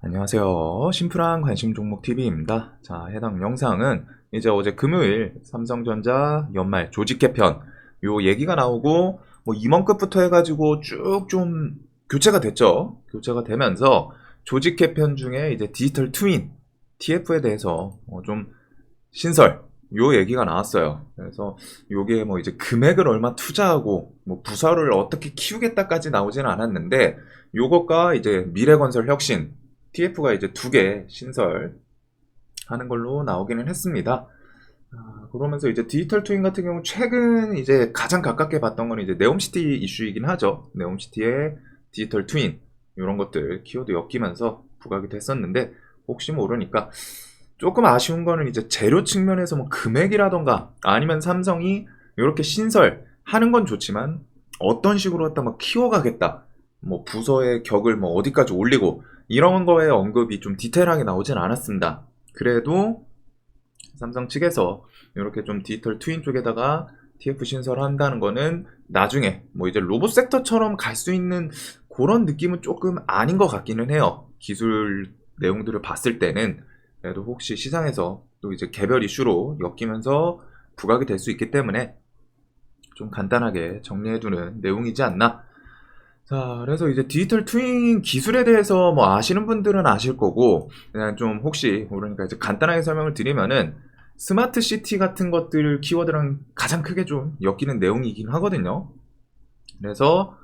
안녕하세요. 심플한 관심 종목 TV입니다. 자, 해당 영상은 이제 어제 금요일 삼성전자 연말 조직 개편 요 얘기가 나오고 뭐 임원급부터 해가지고 쭉 좀 교체가 됐죠. 교체가 되면서 조직 개편 중에 이제 디지털 트윈 TF에 대해서 좀 신설 요 얘기가 나왔어요. 그래서 요게 뭐 이제 금액을 얼마 투자하고 뭐 부서를 어떻게 키우겠다까지 나오지는 않았는데 요것과 이제 미래건설 혁신 TF가 이제 두 개 신설하는 걸로 나오기는 했습니다. 그러면서 이제 디지털 트윈 같은 경우 최근 이제 가장 가깝게 봤던 건 이제 네옴시티 이슈이긴 하죠. 네옴시티의 디지털 트윈 이런 것들 키워드 엮이면서 부각이 됐었는데 혹시 모르니까 조금 아쉬운 거는 이제 재료 측면에서 뭐 금액이라던가 아니면 삼성이 이렇게 신설하는 건 좋지만 어떤 식으로 갖다 막 키워가겠다. 뭐 부서의 격을 뭐 어디까지 올리고 이런 거에 언급이 좀 디테일하게 나오진 않았습니다. 그래도 삼성 측에서 이렇게 좀 디지털 트윈 쪽에다가 TF 신설한다는 거는 나중에 뭐 이제 로봇 섹터처럼 갈 수 있는 그런 느낌은 조금 아닌 것 같기는 해요. 기술 내용들을 봤을 때는. 그래도 혹시 시장에서 또 이제 개별 이슈로 엮이면서 부각이 될 수 있기 때문에 좀 간단하게 정리해두는 내용이지 않나. 자, 그래서 이제 디지털 트윈 기술에 대해서 뭐 아시는 분들은 아실 거고, 그냥 좀 혹시 모르니까 이제 간단하게 설명을 드리면은 스마트 시티 같은 것들 키워드랑 가장 크게 좀 엮이는 내용이긴 하거든요. 그래서,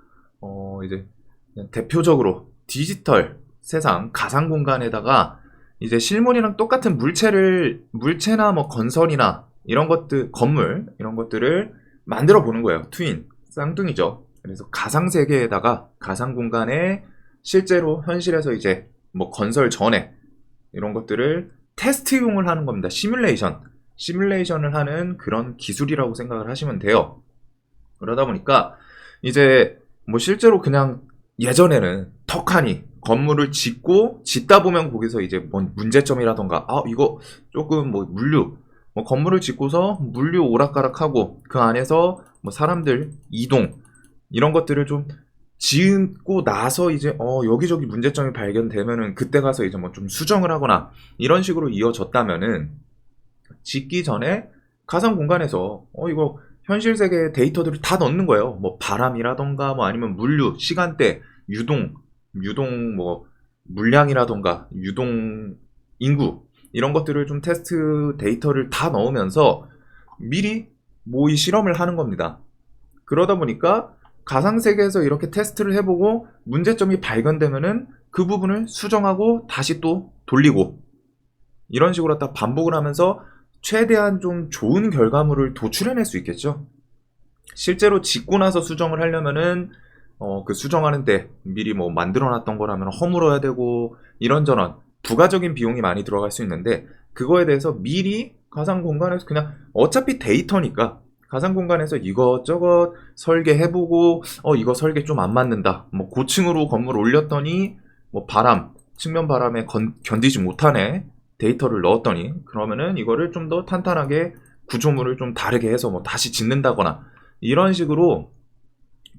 이제 그냥 대표적으로 디지털 세상 가상 공간에다가 이제 실물이랑 똑같은 물체나 뭐 건설이나 이런 것들, 건물, 이런 것들을 만들어 보는 거예요. 트윈. 쌍둥이죠. 그래서 가상 세계에다가 가상 공간에 실제로 현실에서 이제 뭐 건설 전에 이런 것들을 테스트용을 하는 겁니다. 시뮬레이션을 하는 그런 기술이라고 생각을 하시면 돼요. 그러다 보니까 이제 뭐 실제로 그냥 예전에는 턱하니 건물을 짓다 보면 거기서 이제 뭔 문제점이라던가 이거 조금 뭐 물류 뭐 건물을 짓고서 물류 오락가락하고 그 안에서 뭐 사람들 이동 이런 것들을 좀 짓고 나서 이제 여기저기 문제점이 발견되면은 그때 가서 이제 뭐 좀 수정을 하거나 이런 식으로 이어졌다면은 짓기 전에 가상 공간에서 이거 현실 세계의 데이터들을 다 넣는 거예요. 뭐 바람이라던가 뭐 아니면 물류, 시간대, 유동 뭐 물량이라던가 유동 인구 이런 것들을 좀 테스트 데이터를 다 넣으면서 미리 모의 실험을 하는 겁니다. 그러다 보니까 가상 세계에서 이렇게 테스트를 해보고 문제점이 발견되면은 그 부분을 수정하고 다시 또 돌리고 이런 식으로 딱 반복을 하면서 최대한 좀 좋은 결과물을 도출해낼 수 있겠죠. 실제로 짓고 나서 수정을 하려면은 그 수정하는데 미리 뭐 만들어놨던 거라면 허물어야 되고 이런저런 부가적인 비용이 많이 들어갈 수 있는데 그거에 대해서 미리 가상 공간에서 그냥 어차피 데이터니까 가상 공간에서 이것저것 설계해보고 이거 설계 좀 안 맞는다 뭐 고층으로 건물 올렸더니 뭐 측면 바람에 견디지 못하네 데이터를 넣었더니 그러면은 이거를 좀 더 탄탄하게 구조물을 좀 다르게 해서 뭐 다시 짓는다거나 이런 식으로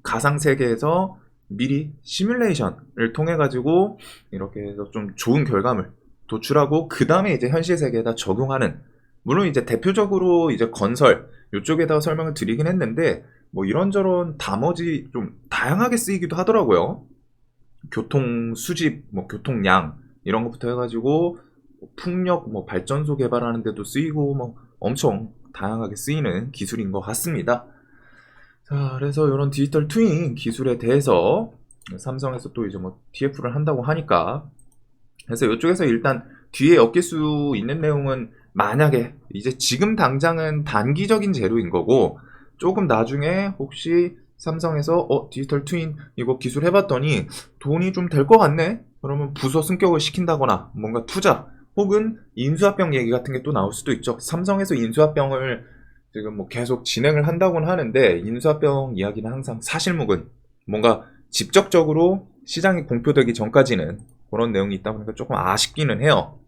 가상 세계에서 미리 시뮬레이션을 통해 가지고 이렇게 해서 좀 좋은 결과물 도출하고 그 다음에 이제 현실 세계에다 적용하는 물론 이제 대표적으로 이제 건설 이쪽에다가 설명을 드리긴 했는데 뭐 이런저런 나머지 좀 다양하게 쓰이기도 하더라고요. 교통 수집, 뭐 교통량 이런 것부터 해가지고 풍력, 뭐 발전소 개발하는 데도 쓰이고 뭐 엄청 다양하게 쓰이는 기술인 것 같습니다. 자, 그래서 이런 디지털 트윈 기술에 대해서 삼성에서 또 이제 뭐 TF를 한다고 하니까 그래서 이쪽에서 일단 뒤에 엮일 수 있는 내용은 만약에 이제 지금 당장은 단기적인 재료인 거고 조금 나중에 혹시 삼성에서 디지털 트윈 이거 기술 해봤더니 돈이 좀 될 것 같네 그러면 부서 승격을 시킨다거나 뭔가 투자 혹은 인수합병 얘기 같은 게 또 나올 수도 있죠. 삼성에서 인수합병을 지금 뭐 계속 진행을 한다고는 하는데 인수합병 이야기는 항상 사실무근 뭔가 직접적으로 시장이 공표되기 전까지는 그런 내용이 있다 보니까 조금 아쉽기는 해요.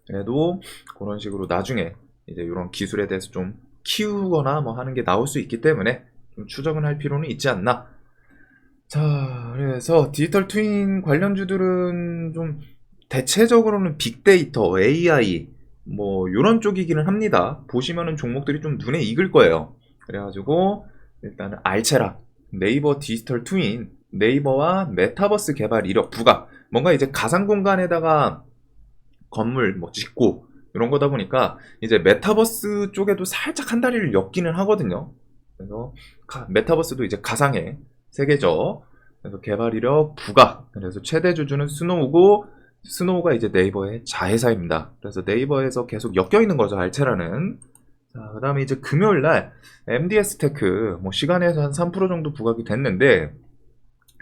그래도 그런 식으로 나중에 이제 이런 기술에 대해서 좀 키우거나 뭐 하는 게 나올 수 있기 때문에 좀 추적은 할 필요는 있지 않나. 자, 그래서 디지털 트윈 관련주들은 좀 대체적으로는 빅데이터, AI 뭐 요런 쪽이기는 합니다. 보시면은 종목들이 좀 눈에 익을 거예요. 그래가지고 일단은 알체라, 네이버 디지털 트윈, 네이버와 메타버스 개발 이력 부각, 뭔가 이제 가상 공간에다가 건물 뭐 짓고 이런 거다 보니까 이제 메타버스 쪽에도 살짝 한 다리를 엮기는 하거든요. 그래서 메타버스도 이제 가상의 세계죠. 그래서 개발 이력 부각. 그래서 최대 주주는 스노우고, 스노우가 이제 네이버의 자회사입니다. 그래서 네이버에서 계속 엮여 있는 거죠, 알체라는. 자, 그다음에 이제 금요일 날 MDS 테크 뭐 시간에서 한 3% 정도 부각이 됐는데,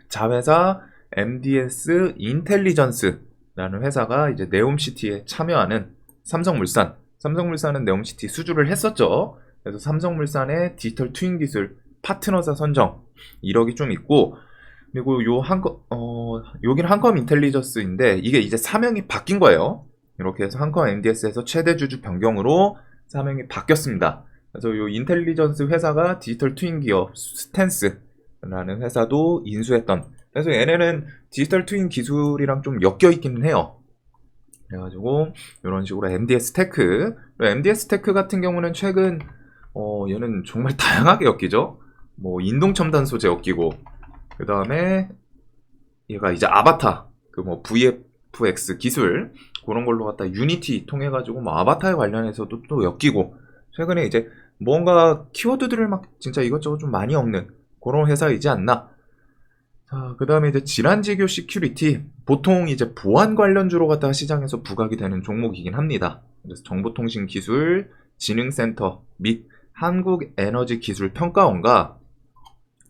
자회사 MDS 인텔리전스라는 회사가 이제 네옴시티에 참여하는 삼성물산은 네옴시티 수주를 했었죠. 그래서 삼성물산의 디지털 트윈 기술 파트너사 선정 이력이 좀 있고, 그리고 여기는 한컴 인텔리전스인데 이게 이제 사명이 바뀐 거예요. 이렇게 해서 한컴 MDS에서 최대 주주 변경으로 사명이 바뀌었습니다. 그래서 이 인텔리전스 회사가 디지털 트윈 기업 스탠스라는 회사도 인수했던, 그래서 얘네는 디지털 트윈 기술이랑 좀 엮여 있기는 해요. 그래가지고 이런 식으로 MDS 테크, MDS 테크 같은 경우는 최근 얘는 정말 다양하게 엮이죠. 뭐 인동 첨단 소재 엮이고, 그 다음에 얘가 이제 아바타, 그 뭐 VFX 기술 그런 걸로 갖다 유니티 통해 가지고 뭐 아바타에 관련해서도 또 엮이고, 최근에 이제 뭔가 키워드들을 막 진짜 이것저것 좀 많이 엮는 그런 회사이지 않나. 자, 그 다음에 이제 질환지교 시큐리티, 보통 이제 보안 관련주로 갖다가 시장에서 부각이 되는 종목이긴 합니다. 그래서 정보통신기술 진흥센터 및 한국에너지기술평가원과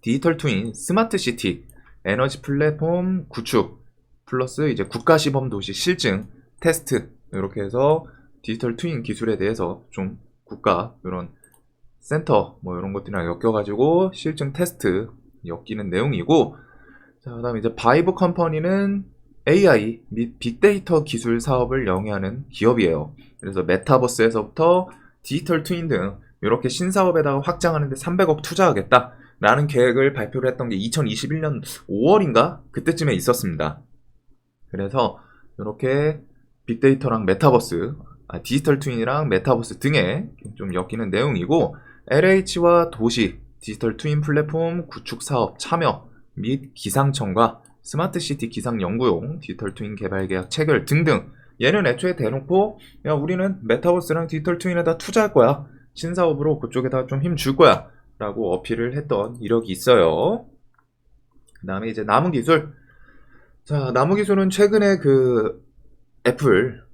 디지털 트윈 스마트시티 에너지 플랫폼 구축 플러스 이제 국가시범 도시 실증 테스트, 이렇게 해서 디지털 트윈 기술에 대해서 좀 국가 이런 센터 뭐 이런 것들이랑 엮여가지고 실증 테스트 엮이는 내용이고, 자, 그다음에 이제 바이브 컴퍼니는 AI 및 빅데이터 기술 사업을 영위하는 기업이에요. 그래서 메타버스에서부터 디지털 트윈 등 이렇게 신사업에다가 확장하는데 300억 투자하겠다라는 계획을 발표를 했던 게 2021년 5월인가 그때쯤에 있었습니다. 그래서 이렇게 빅데이터랑 메타버스, 디지털 트윈이랑 메타버스 등에 좀 엮이는 내용이고, LH와 도시 디지털 트윈 플랫폼 구축 사업 참여 및 기상청과 스마트시티 기상연구용 디지털 트윈 개발 계약 체결 등등, 얘는 애초에 대놓고 야 우리는 메타버스랑 디지털 트윈에다 투자할 거야, 신사업으로 그쪽에다 좀 힘 줄 거야 라고 어필을 했던 이력이 있어요. 그 다음에 이제 나무기술. 자, 나무기술은 최근에 그 애플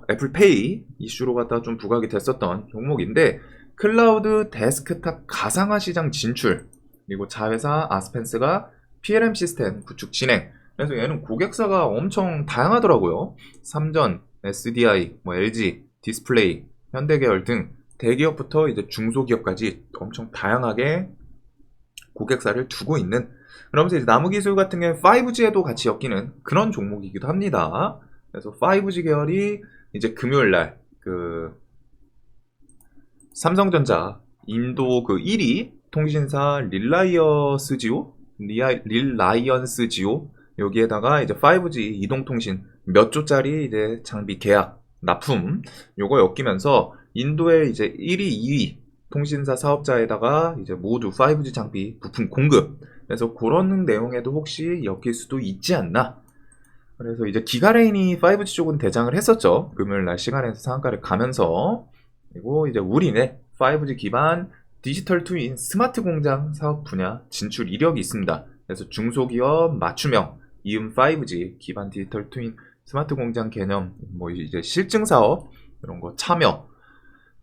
애플페이 이슈로 갖다 좀 부각이 됐었던 종목인데, 클라우드 데스크탑 가상화 시장 진출, 그리고 자회사 아스펜스가 PLM 시스템 구축 진행. 그래서 얘는 고객사가 엄청 다양하더라고요. 삼전, SDI, 뭐 LG, 디스플레이, 현대계열 등 대기업부터 이제 중소기업까지 엄청 다양하게 고객사를 두고 있는, 그러면서 이제 나무기술 같은 경우는 5G에도 같이 엮이는 그런 종목이기도 합니다. 그래서 5G 계열이 이제 금요일날 그 삼성전자 인도 그 1위 통신사 릴라이언스지오 여기에다가 이제 5G 이동통신 몇 조짜리 이제 장비 계약 납품 요거 엮이면서 인도의 이제 1위, 2위 통신사 사업자에다가 이제 모두 5G 장비 부품 공급, 그래서 그런 내용에도 혹시 엮일 수도 있지 않나. 그래서 이제 기가레인이 5G 쪽은 대장을 했었죠. 금요일 날 시간에서 상한가를 가면서. 그리고 이제 우리네 5G 기반 디지털 트윈 스마트 공장 사업 분야 진출 이력이 있습니다. 그래서 중소기업 맞춤형 이음 5G 기반 디지털 트윈 스마트 공장 개념 뭐 이제 실증 사업 이런 거 참여.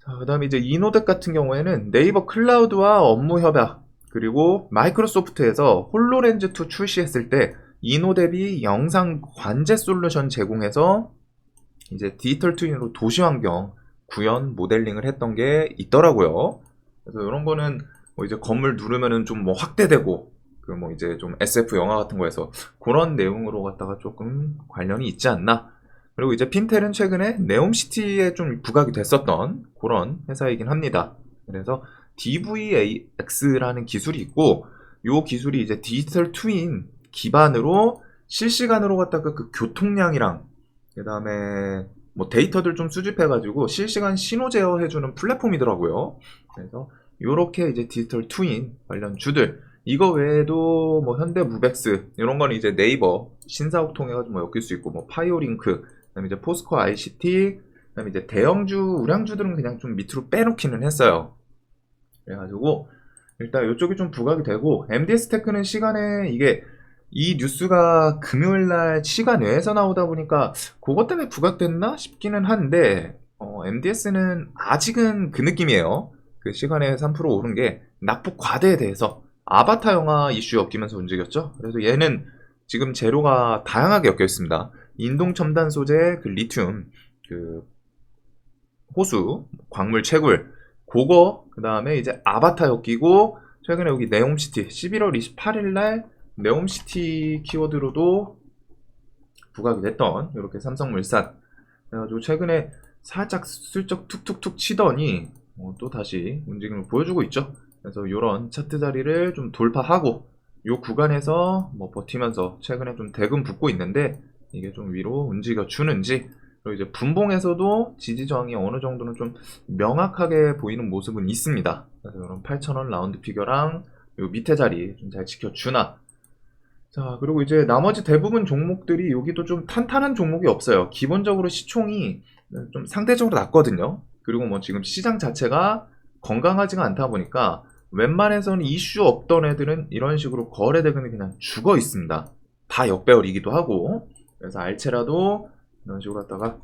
자, 그다음에 이제 이노덱 같은 경우에는 네이버 클라우드와 업무 협약, 그리고 마이크로소프트에서 홀로렌즈 2 출시했을 때 이노뎁이 영상 관제 솔루션 제공해서 이제 디지털 트윈으로 도시 환경 구현 모델링을 했던 게 있더라고요. 그래서 이런 거는 뭐 이제 건물 누르면은 좀 뭐 확대되고 그 뭐 이제 좀 SF 영화 같은 거에서 그런 내용으로 갖다가 조금 관련이 있지 않나. 그리고 이제 핀텔은 최근에 네옴시티에 좀 부각이 됐었던 그런 회사이긴 합니다. 그래서 DVAX라는 기술이 있고, 이 기술이 이제 디지털 트윈 기반으로 실시간으로 갖다가 그 교통량이랑 그 다음에 뭐 데이터들 좀 수집해가지고 실시간 신호 제어해주는 플랫폼이더라고요. 그래서 요렇게 이제 디지털 트윈 관련 주들, 이거 외에도 뭐 현대무벡스 이런 거는 이제 네이버 신사옥 통해 가지고 뭐 엮일 수 있고, 뭐 파이오링크, 그다음에 이제 포스코 ICT, 그다음에 이제 대형주 우량주들은 그냥 좀 밑으로 빼놓기는 했어요. 그래가지고 일단 이쪽이 좀 부각이 되고, MDS 테크는 시간에 이게 이 뉴스가 금요일 날 시간 외에서 나오다 보니까 그것 때문에 부각됐나 싶기는 한데, MDS는 아직은 그 느낌이에요. 그 시간에 3% 오른 게 낙폭 과대에 대해서 아바타 영화 이슈 엮이면서 움직였죠. 그래서 얘는 지금 재료가 다양하게 엮여 있습니다. 인동 첨단 소재, 그 리튬, 그 호수, 광물 채굴, 그거, 그 다음에 이제 아바타 엮이고, 최근에 여기 네옴시티 11월 28일 날 네옴시티 키워드로도 부각이 됐던 이렇게 삼성물산, 그래가지고 최근에 살짝 슬쩍 툭툭툭 치더니 또 다시 움직임을 보여주고 있죠. 그래서 이런 차트 자리를 좀 돌파하고 이 구간에서 뭐 버티면서 최근에 좀 대금 붙고 있는데, 이게 좀 위로 움직여 주는지, 그리고 이제 분봉에서도 지지 저항이 어느 정도는 좀 명확하게 보이는 모습은 있습니다. 그래서 이런 8,000원 라운드 피겨랑 요 밑에 자리 좀 잘 지켜주나. 자, 그리고 이제 나머지 대부분 종목들이 여기도 좀 탄탄한 종목이 없어요. 기본적으로 시총이 좀 상대적으로 낮거든요. 그리고 뭐 지금 시장 자체가 건강하지가 않다 보니까 웬만해서는 이슈 없던 애들은 이런 식으로 거래 대금이 그냥 죽어 있습니다. 다 역배열이기도 하고. 그래서 알체라도 이런 식으로 갖다가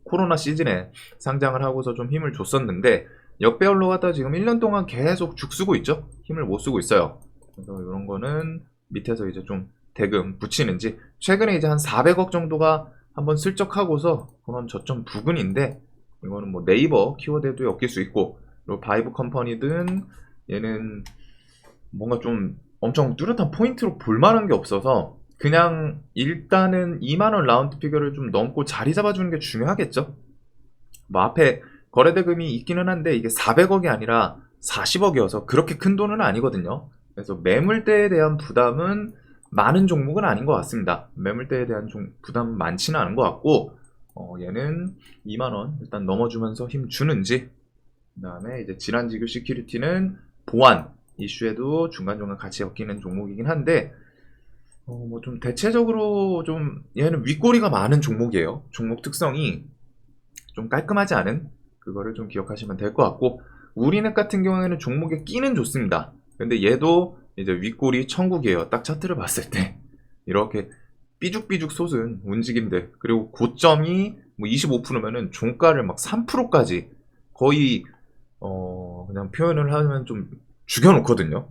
코로나 시즌에 상장을 하고서 좀 힘을 줬었는데, 역배열로 갖다가 지금 1년 동안 계속 죽쓰고 있죠. 힘을 못 쓰고 있어요. 그래서 이런 거는 밑에서 이제 좀 대금 붙이는지, 최근에 이제 한 400억 정도가 한번 슬쩍 하고서 그런 저점 부근인데, 이거는 뭐 네이버 키워드에도 엮일 수 있고, 그리고 바이브 컴퍼니든 얘는 뭔가 좀 엄청 뚜렷한 포인트로 볼만한 게 없어서 그냥 일단은 2만원 라운드 피겨를 좀 넘고 자리 잡아주는 게 중요하겠죠. 뭐 앞에 거래대금이 있기는 한데 이게 400억이 아니라 40억이어서 그렇게 큰 돈은 아니거든요. 그래서 매물대에 대한 부담은 많은 종목은 아닌 것 같습니다. 매물대에 대한 부담은 많지는 않은 것 같고, 얘는 2만원 일단 넘어주면서 힘 주는지, 그 다음에 이제 질환지교 시큐리티는 보안 이슈에도 중간중간 같이 엮이는 종목이긴 한데, 뭐 좀 대체적으로 좀 얘는 윗꼬리가 많은 종목이에요. 종목 특성이 좀 깔끔하지 않은, 그거를 좀 기억하시면 될 것 같고, 우리넷 같은 경우에는 종목에 끼는 좋습니다. 근데 얘도 이제 윗꼬리 천국이에요. 딱 차트를 봤을 때 이렇게 삐죽삐죽 솟은 움직임들, 그리고 고점이 뭐 25%면은 종가를 막 3%까지 거의 그냥 표현을 하면 좀 죽여놓거든요.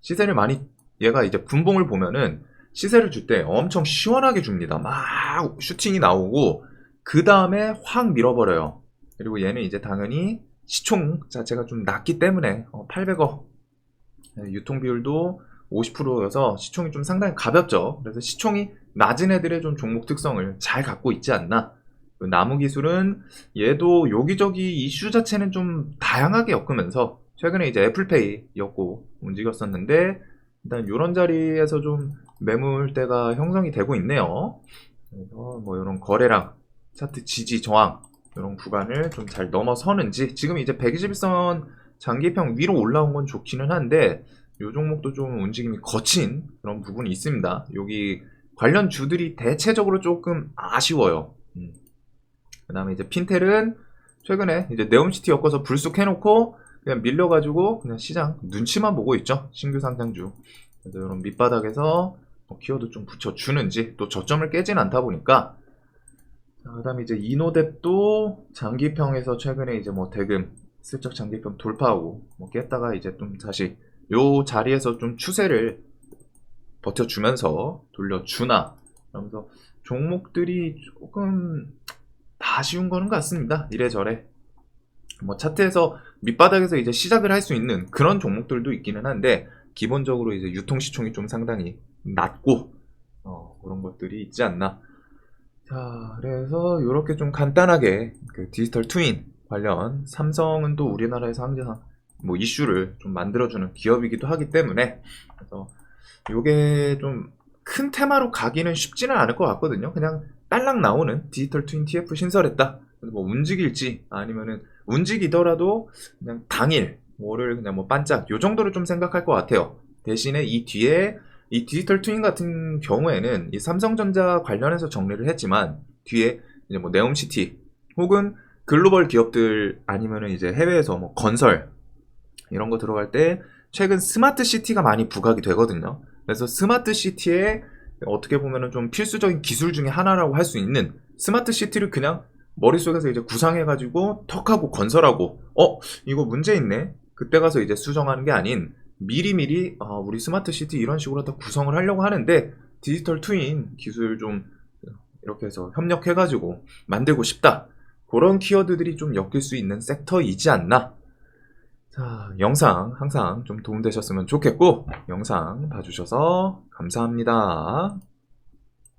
시세를 많이, 얘가 이제 분봉을 보면은 시세를 줄 때 엄청 시원하게 줍니다. 막 슈팅이 나오고 그 다음에 확 밀어버려요. 그리고 얘는 이제 당연히 시총 자체가 좀 낮기 때문에 800억, 유통 비율도 50%여서 시총이 좀 상당히 가볍죠. 그래서 시총이 낮은 애들의 좀 종목 특성을 잘 갖고 있지 않나. 나무 기술은 얘도 여기저기 이슈 자체는 좀 다양하게 엮으면서 최근에 이제 애플페이 엮고 움직였었는데, 일단 이런 자리에서 좀 매물대가 형성이 되고 있네요. 그래서 뭐 이런 거래량, 차트 지지 저항 이런 구간을 좀 잘 넘어서는지, 지금 이제 121선 장기평 위로 올라온 건 좋기는 한데 이 종목도 좀 움직임이 거친 그런 부분이 있습니다. 여기 관련 주들이 대체적으로 조금 아쉬워요. 그 다음에 이제 핀텔은 최근에 이제 네옴시티 엮어서 불쑥 해놓고 그냥 밀려가지고 그냥 시장 눈치만 보고 있죠. 신규 상장주. 그래서 이런 밑바닥에서 키워드 좀 붙여주는지, 또 저점을 깨진 않다 보니까. 그 다음에 이제 이노뎁도 장기평에서 최근에 이제 뭐 대금 슬쩍 장기평 돌파하고 뭐 깼다가 이제 좀 다시 요 자리에서 좀 추세를 버텨주면서 돌려주나. 그러면서 종목들이 조금 다 아쉬운 거는 같습니다. 이래저래. 뭐 차트에서 밑바닥에서 이제 시작을 할 수 있는 그런 종목들도 있기는 한데, 기본적으로 이제 유통시총이 좀 상당히 낮고, 그런 것들이 있지 않나. 자, 그래서 이렇게 좀 간단하게 그 디지털 트윈 관련, 삼성은 또 우리나라에서 항상 뭐 이슈를 좀 만들어주는 기업이기도 하기 때문에, 그래서 요게 좀 큰 테마로 가기는 쉽지는 않을 것 같거든요. 그냥 딸랑 나오는 디지털 트윈 TF 신설했다. 뭐 움직일지 아니면은 움직이더라도 그냥 당일 뭐를 그냥 뭐 반짝 요 정도로 좀 생각할 것 같아요. 대신에 이 뒤에 이 디지털 트윈 같은 경우에는 이 삼성전자 관련해서 정리를 했지만 뒤에 이제 뭐 네옴시티 혹은 글로벌 기업들 아니면은 이제 해외에서 뭐 건설 이런 거 들어갈 때 최근 스마트 시티가 많이 부각이 되거든요. 그래서 스마트 시티에 어떻게 보면은 좀 필수적인 기술 중에 하나라고 할 수 있는 스마트 시티를 그냥 머릿속에서 이제 구상해가지고 턱하고 건설하고 이거 문제 있네. 그때 가서 이제 수정하는 게 아닌 미리미리 우리 스마트 시티 이런 식으로 다 구성을 하려고 하는데 디지털 트윈 기술 좀 이렇게 해서 협력해가지고 만들고 싶다. 그런 키워드들이 좀 엮일 수 있는 섹터이지 않나. 자, 영상 항상 좀 도움되셨으면 좋겠고, 영상 봐주셔서 감사합니다.